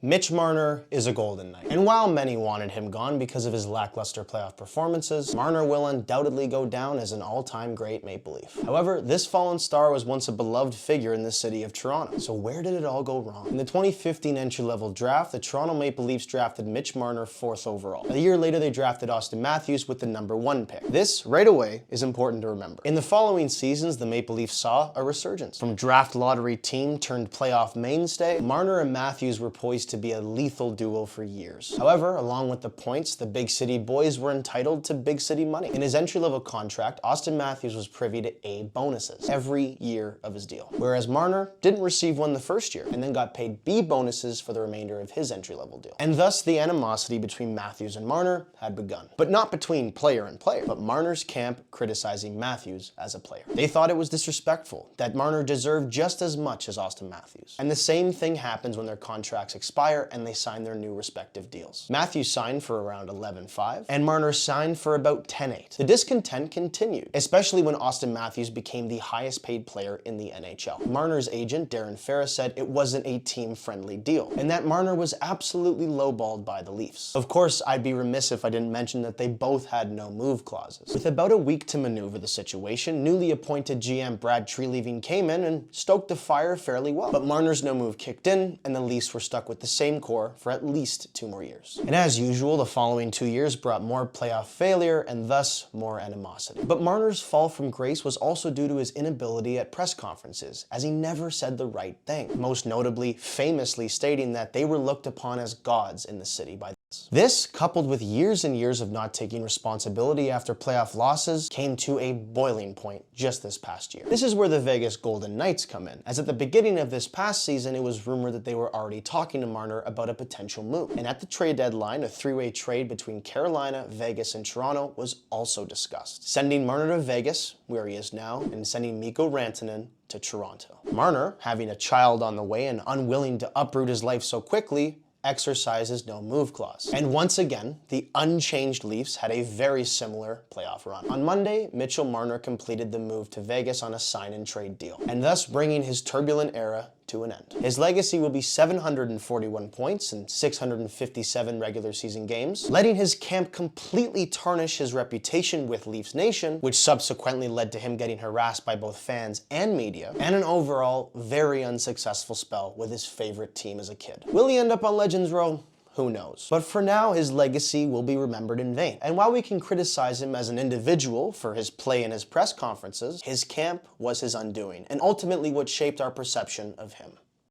Mitch Marner is a Golden Knight, and while many wanted him gone because of his lackluster playoff performances, Marner will undoubtedly go down as an all-time great Maple Leaf. However, this fallen star was once a beloved figure in the city of Toronto. So where did it all go wrong? In the 2015 entry-level draft, the Toronto Maple Leafs drafted Mitch Marner 4th overall. A year later, they drafted Austin Matthews with the #1 pick. This, right away, is important to remember. In the following seasons, the Maple Leafs saw a resurgence. From draft lottery team turned playoff mainstay, Marner and Matthews were poised to be a lethal duo for years. However, along with the points, the big city boys were entitled to big city money. In his entry-level contract, Austin Matthews was privy to A bonuses every year of his deal, whereas Marner didn't receive one the first year and then got paid B bonuses for the remainder of his entry-level deal. And thus, the animosity between Matthews and Marner had begun. But not between player and player, but Marner's camp criticizing Matthews as a player. They thought it was disrespectful, that Marner deserved just as much as Austin Matthews. And the same thing happens when their contracts expire and they sign their new respective deals. Matthews signed for around 11.5, and Marner signed for about 10.8. The discontent continued, especially when Austin Matthews became the highest paid player in the NHL. Marner's agent, Darren Ferris, said it wasn't a team-friendly deal, and that Marner was absolutely lowballed by the Leafs. Of course, I'd be remiss if I didn't mention that they both had no move clauses. With about a week to maneuver the situation, newly appointed GM Brad Treliving came in and stoked the fire fairly well. But Marner's no move kicked in, and the Leafs were stuck with the same core for at least 2 more years. And as usual, the following 2 years brought more playoff failure and thus more animosity. But Marner's fall from grace was also due to his inability at press conferences, as he never said the right thing, most notably famously stating that they were looked upon as gods in the city by this, coupled with years and years of not taking responsibility after playoff losses, came to a boiling point just this past year. This is where the Vegas Golden Knights come in, as at the beginning of this past season, it was rumored that they were already talking to Marner about a potential move. And at the trade deadline, a 3-way trade between Carolina, Vegas, and Toronto was also discussed, sending Marner to Vegas, where he is now, and sending Mikko Rantanen to Toronto. Marner, having a child on the way and unwilling to uproot his life so quickly, exercises no move clause. And once again, the unchanged Leafs had a very similar playoff run. On Monday, Mitchell Marner completed the move to Vegas on a sign and trade deal, and thus bringing his turbulent era to an end. His legacy will be 741 points in 657 regular season games, letting his camp completely tarnish his reputation with Leafs Nation, which subsequently led to him getting harassed by both fans and media, and an overall very unsuccessful spell with his favorite team as a kid. Will he end up on Legends Row? Who knows? But for now, his legacy will be remembered in vain. And while we can criticize him as an individual for his play in his press conferences, his camp was his undoing, and ultimately what shaped our perception of him.